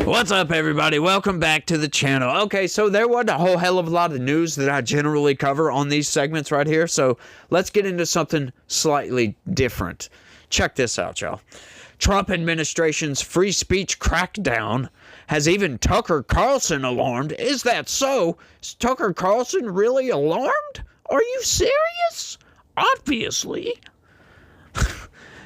What's up, everybody? Welcome back to the channel. Okay, so there wasn't a whole hell of a lot of news that I generally cover on these segments right here, so let's get into something slightly different. Check this out, y'all. Trump administration's free speech crackdown has even Tucker Carlson alarmed. Is that so? Is Tucker Carlson really alarmed? Are you serious? Obviously.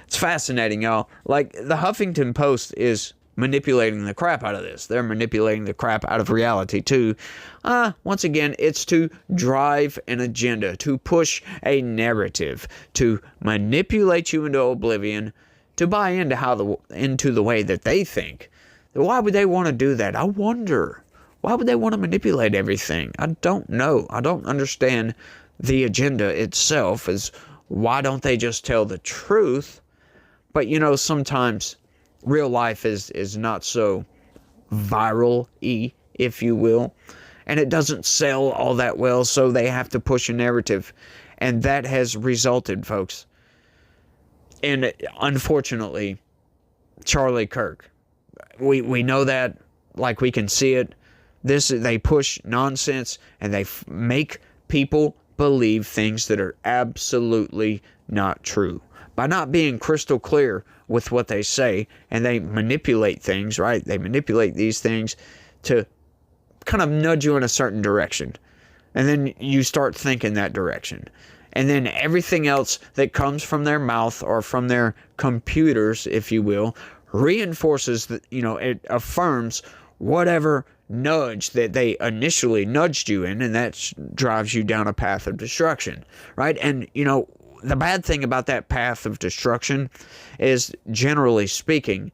It's fascinating, y'all. Like, the Huffington Post is manipulating the crap out of this. They're manipulating the crap out of reality, too. Once again, it's to drive an agenda, to push a narrative, to manipulate you into oblivion, to buy into the way that they think. Why would they want to do that? I wonder. Why would they want to manipulate everything? I don't know. I don't understand the agenda itself. Why don't they just tell the truth? But, you know, sometimes real life is not so viral-y, if you will. And it doesn't sell all that well, so they have to push a narrative. And that has resulted, folks, in, unfortunately, Charlie Kirk. We know that, like, we can see it. They push nonsense, and they make people believe things that are absolutely not true. By not being crystal clear with what they say, and they manipulate things, right? They manipulate these things to kind of nudge you in a certain direction. And then you start thinking that direction. And then everything else that comes from their mouth or from their computers, if you will, reinforces that, you know, it affirms whatever nudge that they initially nudged you in, and that drives you down a path of destruction, right? And, you know, the bad thing about that path of destruction is, generally speaking,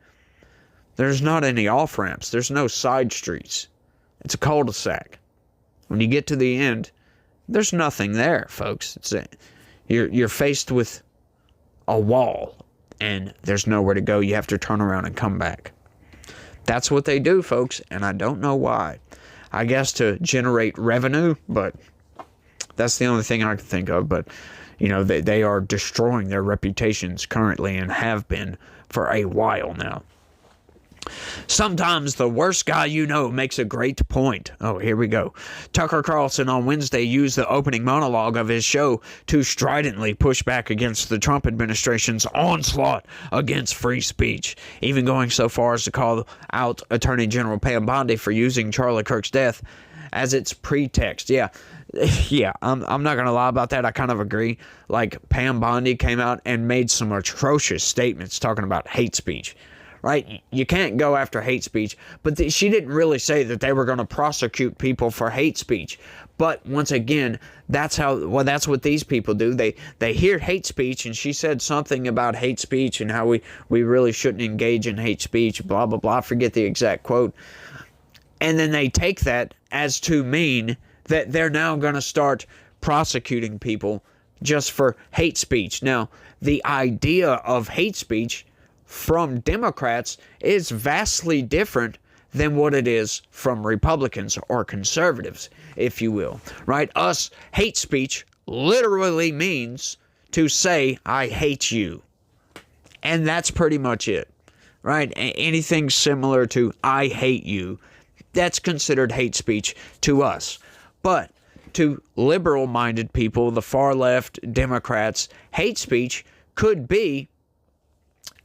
there's not any off-ramps. There's no side streets. It's a cul-de-sac. When you get to the end, there's nothing there, folks. You're faced with a wall, and there's nowhere to go. You have to turn around and come back. That's what they do, folks, and I don't know why. I guess to generate revenue, but that's the only thing I can think of. But, you know, they are destroying their reputations currently and have been for a while now. Sometimes the worst guy you know makes a great point. Oh, here we go. Tucker Carlson on Wednesday used the opening monologue of his show to stridently push back against the Trump administration's onslaught against free speech, even going so far as to call out Attorney General Pam Bondi for using Charlie Kirk's death as its pretext. Yeah, I'm not going to lie about that. I kind of agree. Like, Pam Bondi came out and made some atrocious statements talking about hate speech. Right? You can't go after hate speech, but she didn't really say that they were going to prosecute people for hate speech. But once again, that's what these people do. They hear hate speech, and she said something about hate speech and how we really shouldn't engage in hate speech, blah, blah, blah. I forget the exact quote. And then they take that as to mean that they're now going to start prosecuting people just for hate speech. Now, the idea of hate speech from Democrats is vastly different than what it is from Republicans or conservatives, if you will, right? Hate speech literally means to say, I hate you. And that's pretty much it, right? Anything similar to I hate you, that's considered hate speech to us. But to liberal-minded people, the far left, Democrats, hate speech could be,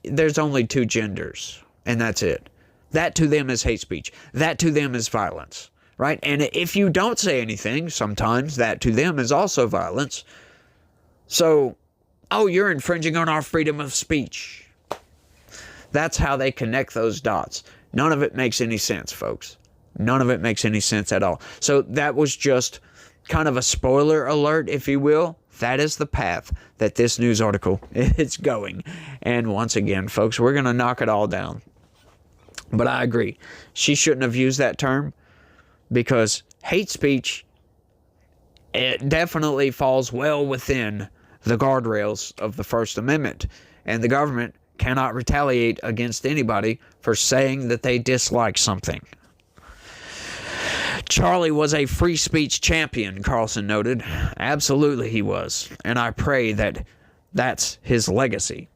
there's only two genders, and that's it. That to them is hate speech. That to them is violence, right? And if you don't say anything, sometimes that to them is also violence. So, oh, you're infringing on our freedom of speech. That's how they connect those dots. None of it makes any sense, folks. None of it makes any sense at all. So that was just kind of a spoiler alert, if you will. That is the path that this news article is going. And once again, folks, we're going to knock it all down. But I agree. She shouldn't have used that term, because hate speech, it definitely falls well within the guardrails of the First Amendment. And the government cannot retaliate against anybody for saying that they dislike something. Charlie was a free speech champion, Carlson noted. Absolutely he was. And I pray that that's his legacy.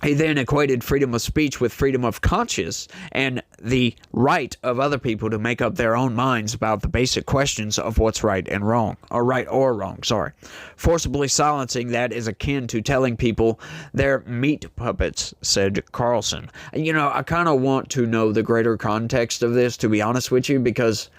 He then equated freedom of speech with freedom of conscience and the right of other people to make up their own minds about the basic questions of what's right and wrong, or right or wrong, sorry. Forcibly silencing that is akin to telling people they're meat puppets, said Carlson. I kind of want to know the greater context of this, to be honest with you, because,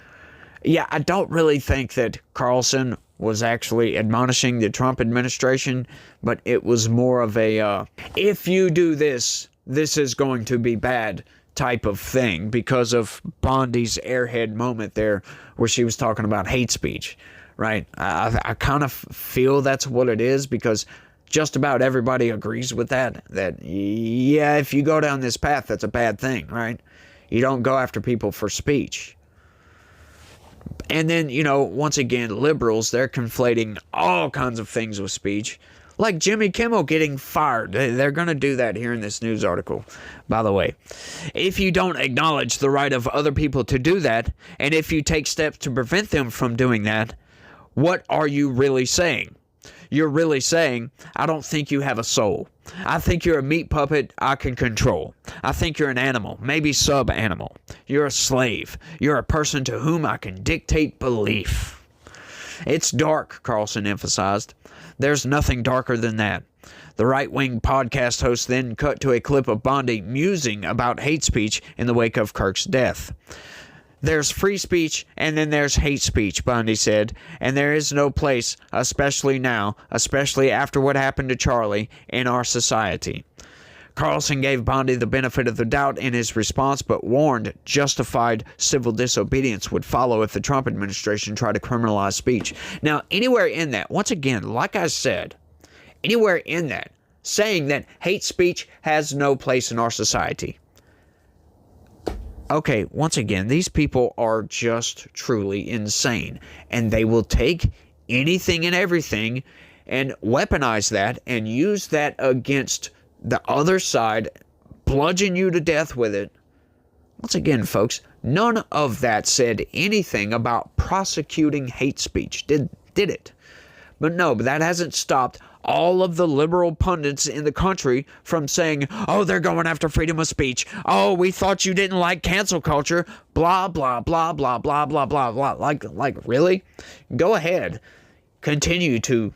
I don't really think that Carlson was actually admonishing the Trump administration, but it was more of a, if you do this, this is going to be bad type of thing, because of Bondi's airhead moment there where she was talking about hate speech, right? I kind of feel that's what it is, because just about everybody agrees with that, if you go down this path, that's a bad thing, right? You don't go after people for speech. And then, once again, liberals, they're conflating all kinds of things with speech. Like Jimmy Kimmel getting fired. They're going to do that here in this news article, by the way. If you don't acknowledge the right of other people to do that, and if you take steps to prevent them from doing that, what are you really saying? You're really saying, I don't think you have a soul. I think you're a meat puppet I can control. I think you're an animal, maybe sub-animal. You're a slave. You're a person to whom I can dictate belief. It's dark, Carlson emphasized. There's nothing darker than that. The right-wing podcast host then cut to a clip of Bondi musing about hate speech in the wake of Kirk's death. There's free speech, and then there's hate speech, Bondi said, and there is no place, especially now, especially after what happened to Charlie, in our society. Carlson gave Bondi the benefit of the doubt in his response, but warned justified civil disobedience would follow if the Trump administration tried to criminalize speech. Now, anywhere in that, once again, like I said, anywhere in that, saying that hate speech has no place in our society. Okay, once again, these people are just truly insane, and they will take anything and everything and weaponize that and use that against the other side, bludgeon you to death with it. Once again, folks, none of that said anything about prosecuting hate speech, did it? But that hasn't stopped all of the liberal pundits in the country from saying, oh, they're going after freedom of speech. Oh, we thought you didn't like cancel culture. Blah, blah, blah, blah, blah, blah, blah, blah. Like, really? Go ahead. Continue to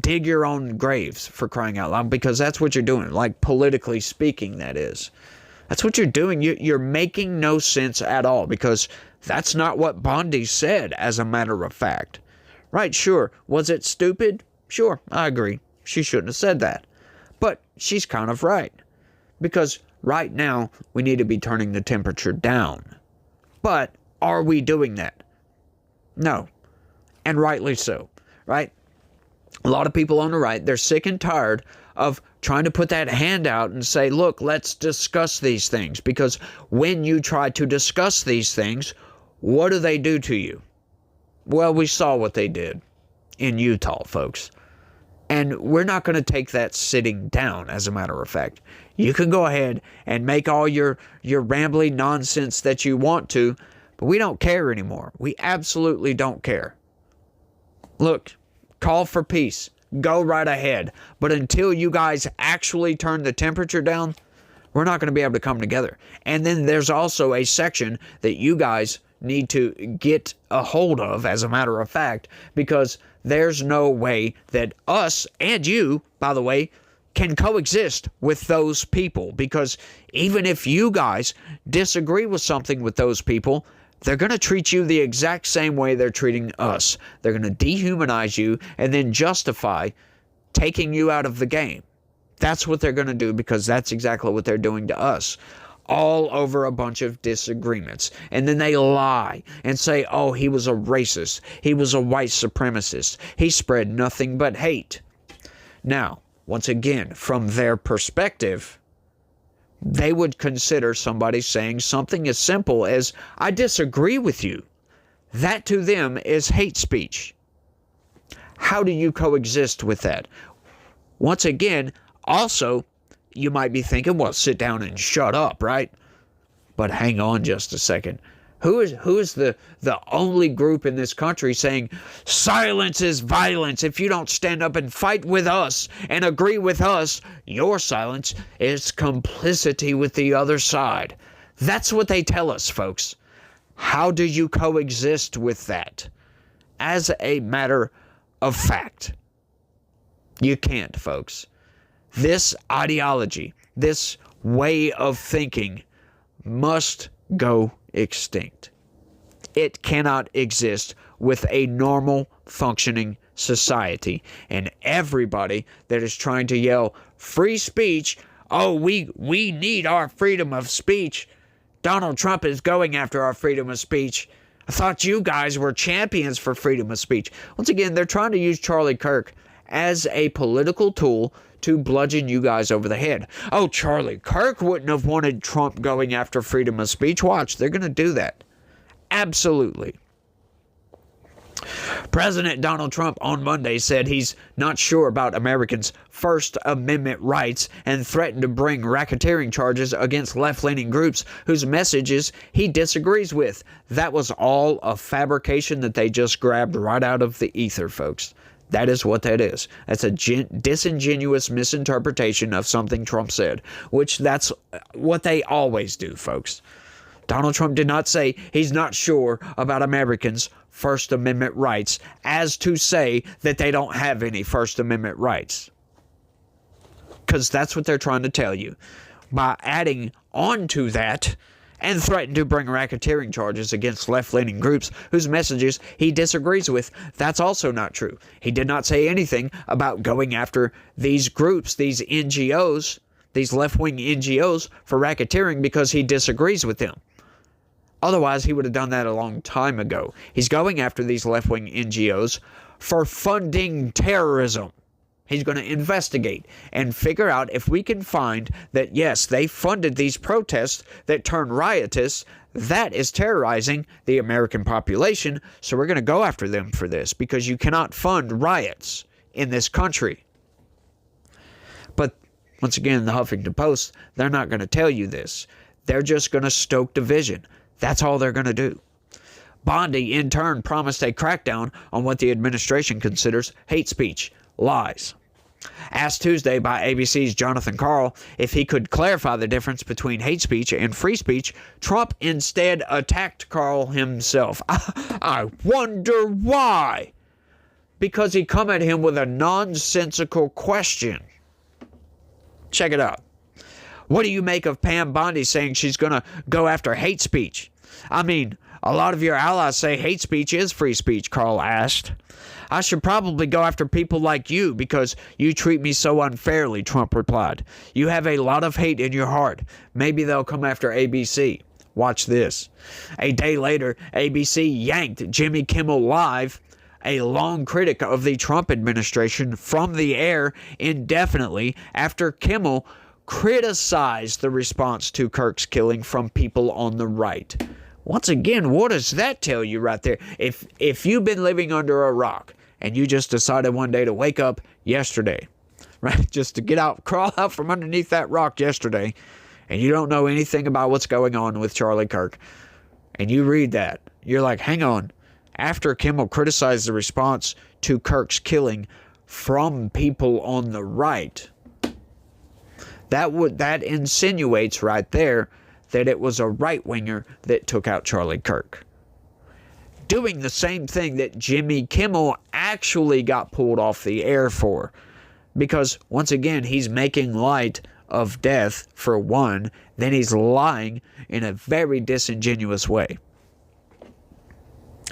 dig your own graves, for crying out loud, because that's what you're doing. Like, politically speaking, that is. That's what you're doing. You're making no sense at all, because that's not what Bondi said, as a matter of fact. Right, sure. Was it stupid? Sure, I agree. She shouldn't have said that. But she's kind of right. Because right now, we need to be turning the temperature down. But are we doing that? No. And rightly so. Right? A lot of people on the right, they're sick and tired of trying to put that hand out and say, look, let's discuss these things. Because when you try to discuss these things, what do they do to you? Well, we saw what they did in Utah, folks. And we're not going to take that sitting down, as a matter of fact. You can go ahead and make all your rambling nonsense that you want to, but we don't care anymore. We absolutely don't care. Look, call for peace. Go right ahead. But until you guys actually turn the temperature down, we're not going to be able to come together. And then there's also a section that you guys need to get a hold of, as a matter of fact, because there's no way that us and you, by the way, can coexist with those people. Because even if you guys disagree with something with those people, they're going to treat you the exact same way they're treating us. They're going to dehumanize you and then justify taking you out of the game. That's what they're going to do, because that's exactly what they're doing to us. All over a bunch of disagreements. And then they lie and say, oh, he was a racist. He was a white supremacist. He spread nothing but hate. Now, once again, from their perspective, they would consider somebody saying something as simple as, I disagree with you. That to them is hate speech. How do you coexist with that? Once again, also, you might be thinking, well, sit down and shut up, right? But hang on just a second. Who is the only group in this country saying silence is violence? If you don't stand up and fight with us and agree with us, your silence is complicity with the other side. That's what they tell us, folks. How do you coexist with that? As a matter of fact, you can't, folks. This ideology, this way of thinking must go extinct. It cannot exist with a normal functioning society. And everybody that is trying to yell free speech, oh, we need our freedom of speech. Donald Trump is going after our freedom of speech. I thought you guys were champions for freedom of speech. Once again, they're trying to use Charlie Kirk as a political tool to bludgeon you guys over the head. Oh, Charlie Kirk wouldn't have wanted Trump going after freedom of speech. Watch, they're going to do that. Absolutely. President Donald Trump on Monday said he's not sure about Americans' First Amendment rights and threatened to bring racketeering charges against left-leaning groups whose messages he disagrees with. That was all a fabrication that they just grabbed right out of the ether, folks. That is what that is. That's a disingenuous misinterpretation of something Trump said, which that's what they always do, folks. Donald Trump did not say he's not sure about Americans' First Amendment rights, as to say that they don't have any First Amendment rights. Because that's what they're trying to tell you. By adding on to that and threatened to bring racketeering charges against left-leaning groups whose messages he disagrees with. That's also not true. He did not say anything about going after these groups, these NGOs, these left-wing NGOs for racketeering because he disagrees with them. Otherwise, he would have done that a long time ago. He's going after these left-wing NGOs for funding terrorism. He's going to investigate and figure out if we can find that, yes, they funded these protests that turned riotous. That is terrorizing the American population. So we're going to go after them for this because you cannot fund riots in this country. But once again, the Huffington Post, they're not going to tell you this. They're just going to stoke division. That's all they're going to do. Bondi, in turn, promised a crackdown on what the administration considers hate speech. Lies. Asked Tuesday by ABC's Jonathan Karl if he could clarify the difference between hate speech and free speech, Trump instead attacked Karl himself. I wonder why. Because he come at him with a nonsensical question. Check it out. What do you make of Pam Bondi saying she's going to go after hate speech? I mean, a lot of your allies say hate speech is free speech, Karl asked. I should probably go after people like you because you treat me so unfairly, Trump replied. You have a lot of hate in your heart. Maybe they'll come after ABC. Watch this. A day later, ABC yanked Jimmy Kimmel Live, a long critic of the Trump administration, from the air indefinitely after Kimmel criticized the response to Kirk's killing from people on the right. Once again, what does that tell you right there? If you've been living under a rock and you just decided one day to wake up yesterday, right, just to get out, crawl out from underneath that rock yesterday, and you don't know anything about what's going on with Charlie Kirk, and you read that, you're like, hang on. After Kimmel criticized the response to Kirk's killing from people on the right, that insinuates right there that it was a right-winger that took out Charlie Kirk. Doing the same thing that Jimmy Kimmel actually got pulled off the air for. Because, once again, he's making light of death, for one, then he's lying in a very disingenuous way.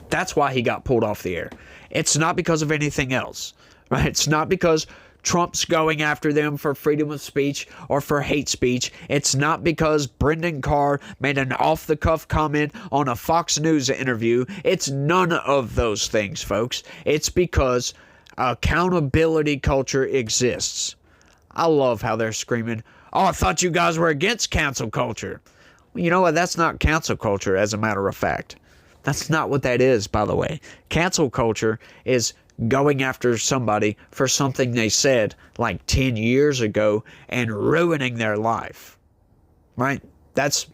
That's why he got pulled off the air. It's not because of anything else. Right? It's not because Trump's going after them for freedom of speech or for hate speech. It's not because Brendan Carr made an off-the-cuff comment on a Fox News interview. It's none of those things, folks. It's because accountability culture exists. I love how they're screaming, oh, I thought you guys were against cancel culture. Well, you know what? That's not cancel culture, as a matter of fact. That's not what that is, by the way. Cancel culture is going after somebody for something they said like 10 years ago and ruining their life. Right? That's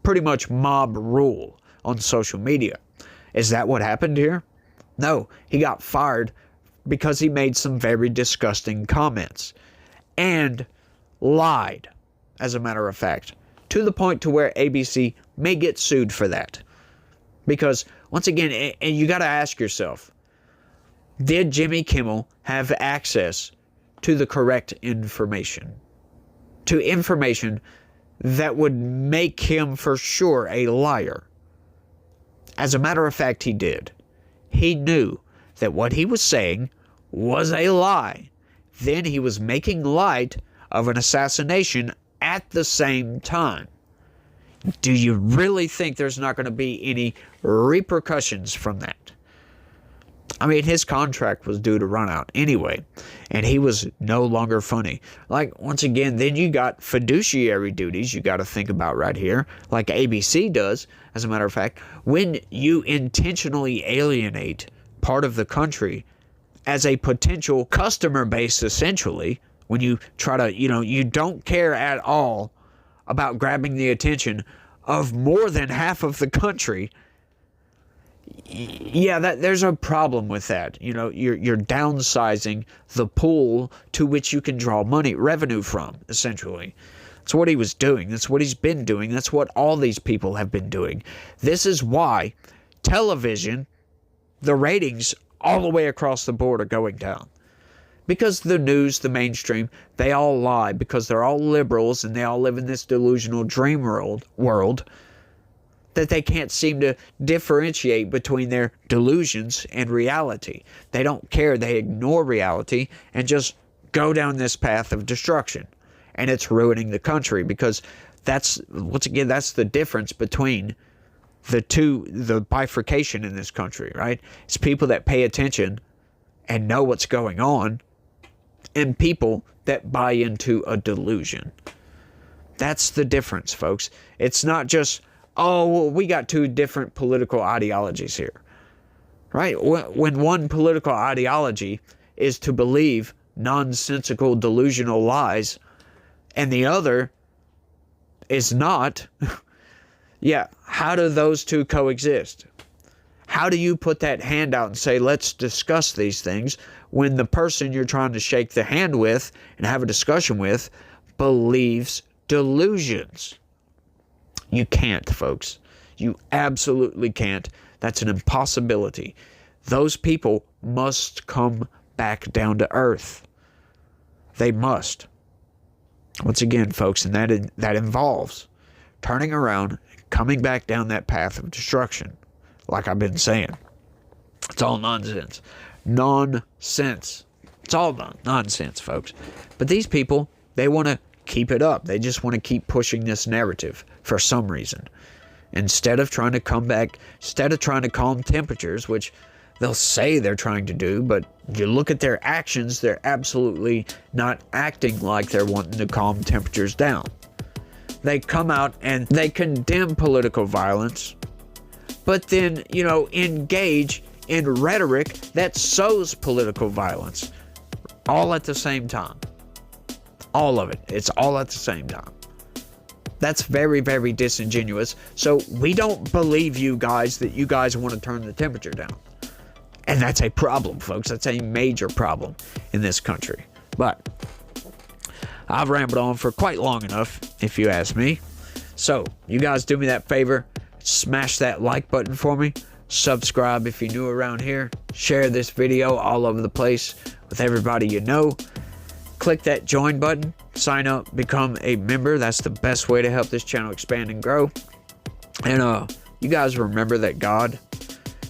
pretty much mob rule. on social media. Is that what happened here? No, he got fired because he made some very disgusting comments and lied, as a matter of fact, to the point to where ABC may get sued for that. Because, once again, and you got to ask yourself, did Jimmy Kimmel have access to the correct information? To information that would make him for sure a liar? As a matter of fact, he did. He knew that what he was saying was a lie. Then he was making light of an assassination at the same time. Do you really think there's not going to be any repercussions from that? I mean, his contract was due to run out anyway, and he was no longer funny. Like, once again, then you got fiduciary duties you got to think about right here, like ABC does, as a matter of fact. When you intentionally alienate part of the country as a potential customer base, essentially, when you try to, you don't care at all about grabbing the attention of more than half of the country, yeah, there's a problem with that. You're downsizing the pool to which you can draw revenue from, essentially. That's what he was doing. That's what he's been doing. That's what all these people have been doing. This is why television, the ratings all the way across the board are going down. Because the news, the mainstream, they all lie because they're all liberals and they all live in this delusional dream world that they can't seem to differentiate between their delusions and reality. They don't care. They ignore reality and just go down this path of destruction. And it's ruining the country because that's the difference between the bifurcation in this country, right? It's people that pay attention and know what's going on, and people that buy into a delusion. That's the difference, folks. It's not just, we got two different political ideologies here, right? When one political ideology is to believe nonsensical, delusional lies, and the other is not, yeah, how do those two coexist? How do you put that hand out and say, let's discuss these things, when the person you're trying to shake the hand with and have a discussion with believes delusions? You can't, folks. You absolutely can't. That's an impossibility. Those people must come back down to earth. They must. Once again, folks, and that involves turning around, coming back down that path of destruction. Like I've been saying, it's all nonsense. Nonsense. It's all nonsense, folks. But these people, they want to keep it up. They just want to keep pushing this narrative for some reason. Instead of trying to come back, instead of trying to calm temperatures, which they'll say they're trying to do, but you look at their actions, they're absolutely not acting like they're wanting to calm temperatures down. They come out and they condemn political violence, but then, engage in rhetoric that sows political violence all at the same time. All of it. It's all at the same time. That's very, very disingenuous. So we don't believe you guys that you guys want to turn the temperature down. And that's a problem, folks. That's a major problem in this country. But I've rambled on for quite long enough, if you ask me. So you guys do me that favor. Smash that like button for me. Subscribe if you're new around here. Share this video all over the place with everybody you know. Click that join button. Sign up. Become a member. That's the best way to help this channel expand and grow. And you guys remember that God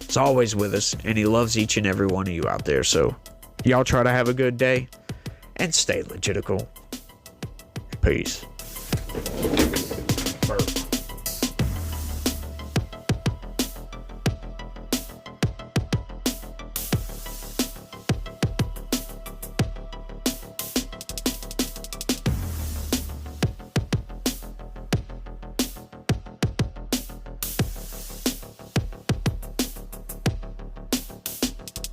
is always with us. And He loves each and every one of you out there. So y'all try to have a good day. And stay legitical. Peace.